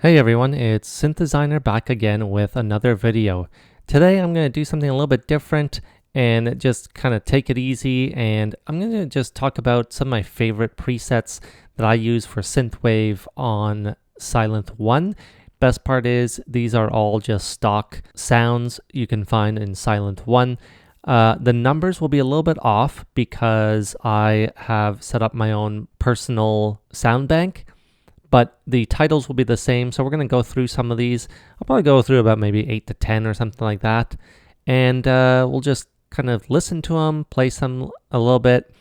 Hey everyone, it's Synth Designer back again with another video. Today I'm going to do something a little bit different and just kind of take it easy, and I'm going to just talk about some of my favorite presets that I use for Synthwave on Sylenth1. Best part is these are all just stock sounds you can find in Sylenth1. The numbers will be a little bit off because I have set up my own personal sound bank, but the titles will be the same. So we're going to go through some of these. I'll probably go through about maybe 8 to 10 or something like that. And we'll just kind of listen to them, play some a little bit,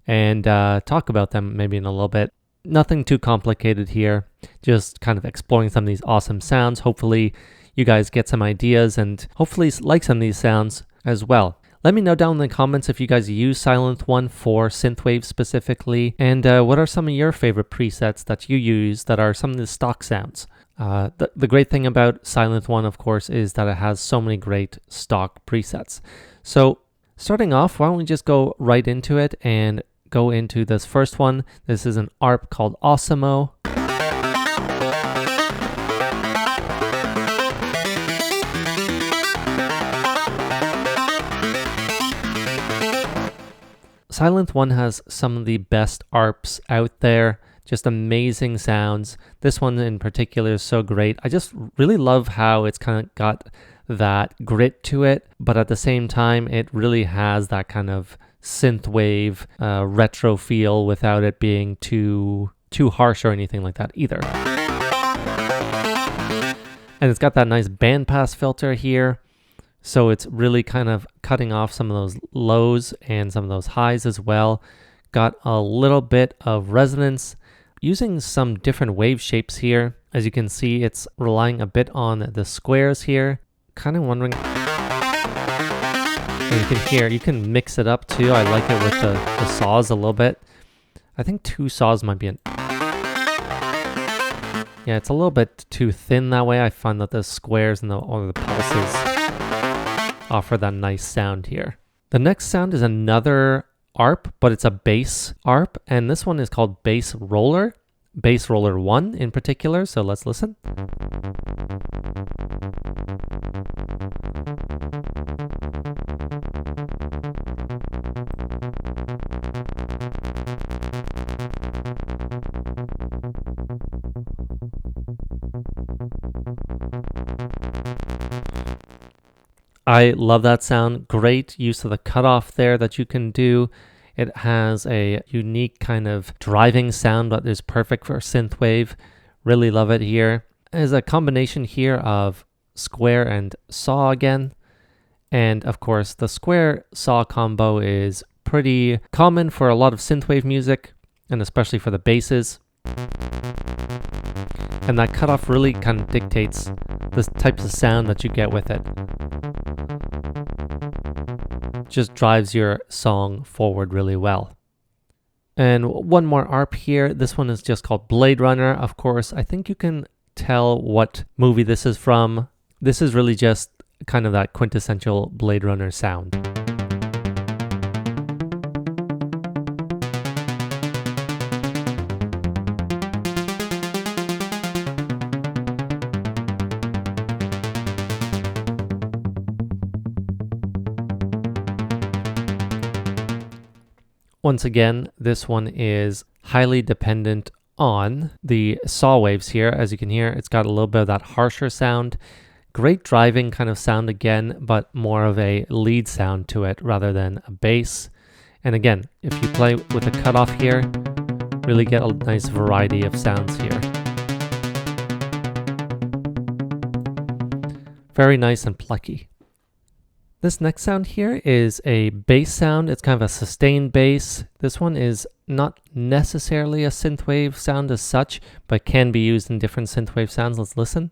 and talk about them maybe in a little bit. Nothing too complicated here. Just kind of exploring some of these awesome sounds. Hopefully you guys get some ideas and hopefully like some of these sounds as well. Let me know down in the comments if you guys use Sylenth1 for Synthwave specifically, and what are some of your favorite presets that you use that are some of the stock sounds. The great thing about Sylenth1, of course, is that it has so many great stock presets. So starting off, why don't we just go right into it and go into this first one. This is an ARP called Awesemo. Sylenth1 has some of the best ARPs out there, just amazing sounds. This one in particular is so great. I just really love how it's kind of got that grit to it, but at the same time, it really has that kind of synthwave retro feel without it being too harsh or anything like that either. And it's got that nice bandpass filter here. So it's really kind of cutting off some of those lows and some of those highs as well. Got a little bit of resonance using some different wave shapes here. As you can see, it's relying a bit on the squares here. Kind of wondering. And you can hear, you can mix it up too. I like it with the saws a little bit. I think 2 saws might be an. Yeah, it's a little bit too thin that way. I find that the squares and the pulses offer that nice sound here. The next sound is another ARP, but it's a bass ARP, and this one is called Bass Roller 1 in particular, so let's listen. I love that sound. Great use of the cutoff there that you can do. It has a unique kind of driving sound that is perfect for synthwave. Really love it here. There's a combination here of square and saw again. And of course, the square saw combo is pretty common for a lot of synthwave music, and especially for the basses. And that cutoff really kind of dictates the types of sound that you get with it. Just drives your song forward really well. And one more ARP here. This one is just called Blade Runner. Of course, I think you can tell what movie this is from. This is really just kind of that quintessential Blade Runner sound. Once again, this one is highly dependent on the saw waves here. As you can hear, it's got a little bit of that harsher sound. Great driving kind of sound again, but more of a lead sound to it rather than a bass. And again, if you play with a cutoff here, really get a nice variety of sounds here. Very nice and plucky. This next sound here is a bass sound. It's kind of a sustained bass. This one is not necessarily a synthwave sound as such, but can be used in different synthwave sounds. Let's listen.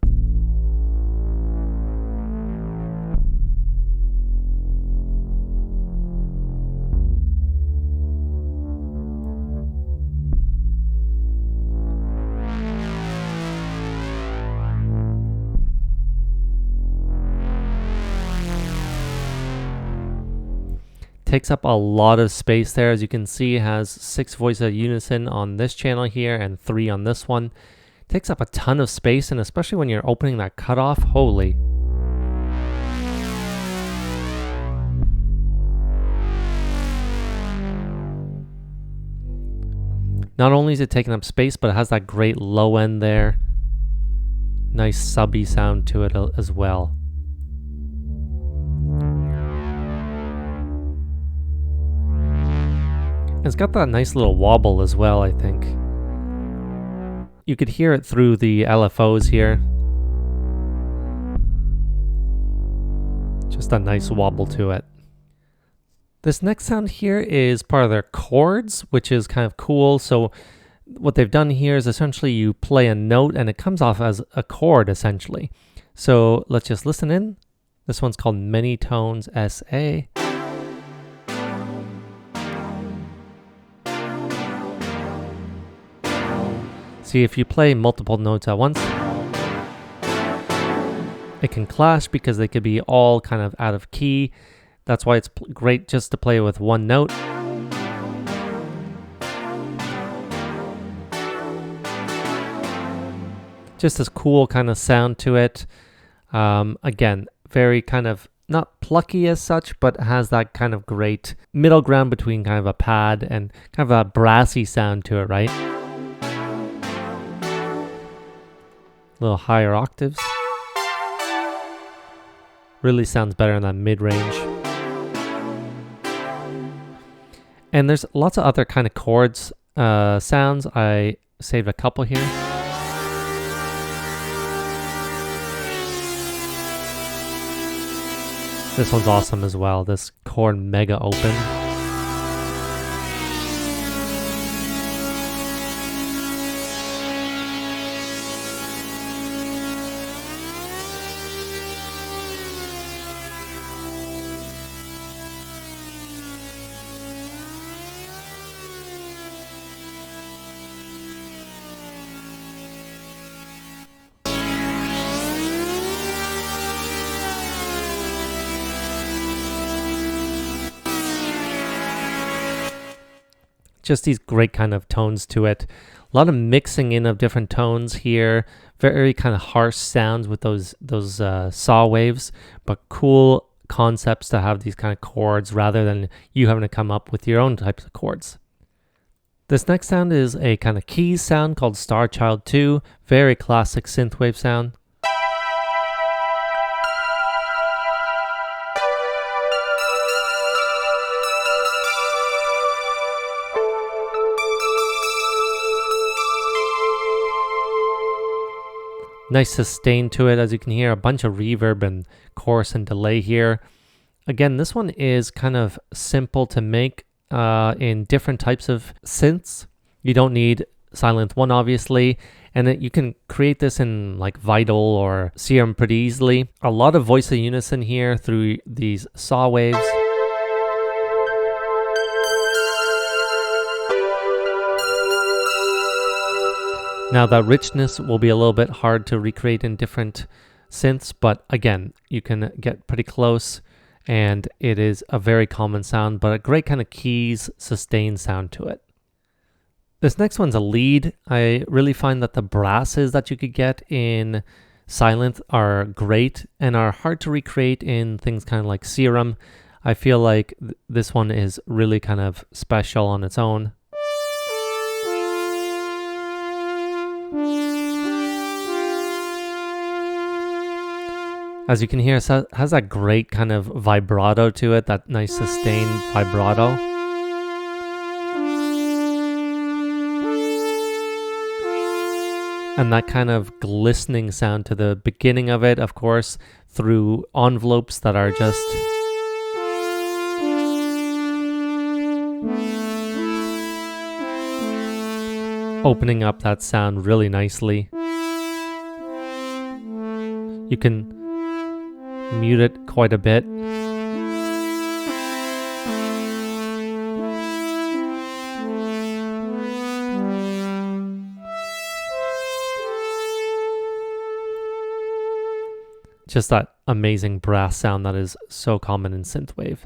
Takes up a lot of space there. As you can see, it has 6 voices of unison on this channel here and 3 on this one. Takes up a ton of space, and especially when you're opening that cutoff, holy. Not only is it taking up space, but it has that great low end there. Nice subby sound to it as well. It's got that nice little wobble as well, I think. You could hear it through the LFOs here. Just a nice wobble to it. This next sound here is part of their chords, which is kind of cool. So what they've done here is essentially you play a note and it comes off as a chord essentially. So let's just listen in. This one's called Many Tones SA. See, if you play multiple notes at once, it can clash because they could be all kind of out of key. That's why it's great just to play with one note. Just this cool kind of sound to it. Again, very kind of not plucky as such, but has that kind of great middle ground between kind of a pad and kind of a brassy sound to it, right? A little higher octaves. Really sounds better in that mid-range. And there's lots of other kind of chords sounds. I saved a couple here. This one's awesome as well. This chord mega open. Just these great kind of tones to it. A lot of mixing in of different tones here. Very kind of harsh sounds with those saw waves, but cool concepts to have these kind of chords rather than you having to come up with your own types of chords. This next sound is a kind of keys sound called Star Child 2. Very classic synthwave sound. Nice sustain to it, as you can hear, a bunch of reverb and chorus and delay here. Again, this one is kind of simple to make in different types of synths. You don't need Sylenth1, obviously, and you can create this in like Vital or Serum pretty easily. A lot of voice of unison here through these saw waves. Now that richness will be a little bit hard to recreate in different synths, but again, you can get pretty close and it is a very common sound, but a great kind of keys sustain sound to it. This next one's a lead. I really find that the brasses that you could get in Sylenth are great and are hard to recreate in things kind of like Serum. I feel like this one is really kind of special on its own. As you can hear, it has that great kind of vibrato to it, that nice sustained vibrato. And that kind of glistening sound to the beginning of it, of course, through envelopes that are just opening up that sound really nicely. You can mute it quite a bit. Just that amazing brass sound that is so common in synthwave.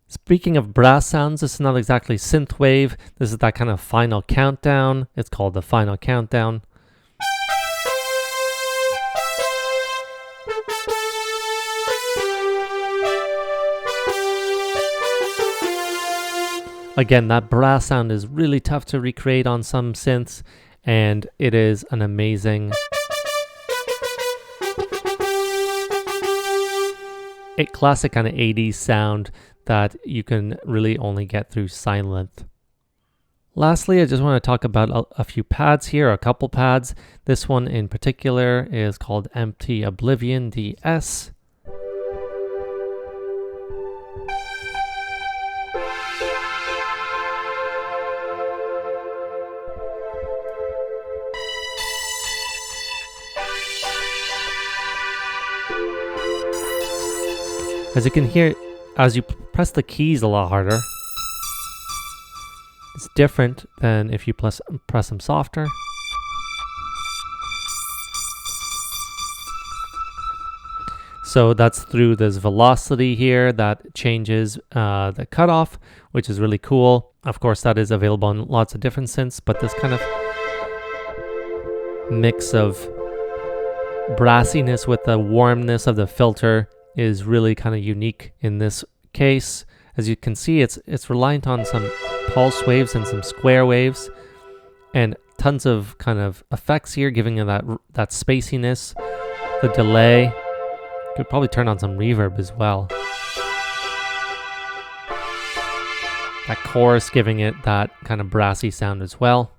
Speaking of brass sounds, this is not exactly synthwave. This is that kind of final countdown. It's called the final countdown. Again, that brass sound is really tough to recreate on some synths, and it is an amazing classic kind of 80s sound that you can really only get through Sylenth. Lastly, I just want to talk about a few pads here, a couple pads. This one in particular is called Empty Oblivion DS. As you can hear, as you press the keys a lot harder, it's different than if you press them softer. So that's through this velocity here that changes the cutoff, which is really cool. Of course, that is available on lots of different synths, but this kind of mix of brassiness with the warmness of the filter is really kind of unique in this case. As you can see, it's reliant on some pulse waves and some square waves, and tons of kind of effects here, giving it that spaciness, the delay. Could probably turn on some reverb as well. That chorus giving it that kind of brassy sound as well.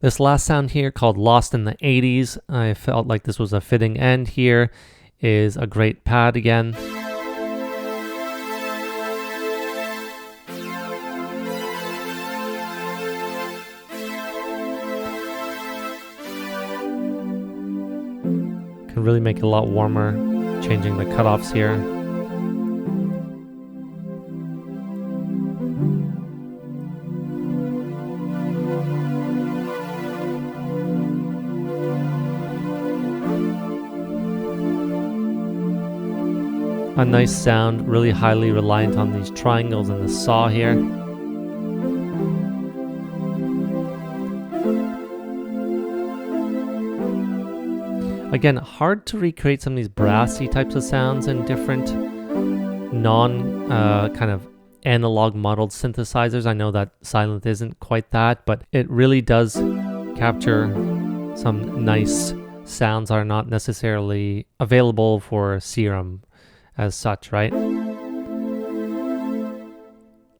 This last sound here, called Lost in the 80s, I felt like this was a fitting end here, is a great pad again. Can really make it a lot warmer, changing the cutoffs here. A nice sound, really highly reliant on these triangles and the saw here. Again, hard to recreate some of these brassy types of sounds in different kind of analog modeled synthesizers. I know that Sylenth isn't quite that, but it really does capture some nice sounds that are not necessarily available for Serum as such, right?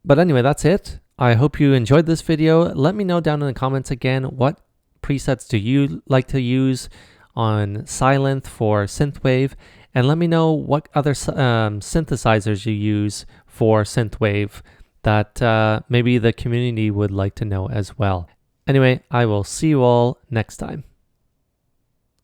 But anyway, that's it. I hope you enjoyed this video. Let me know down in the comments again, what presets do you like to use on Sylenth for Synthwave, and let me know what other synthesizers you use for Synthwave that maybe the community would like to know as well. Anyway, I will see you all next time.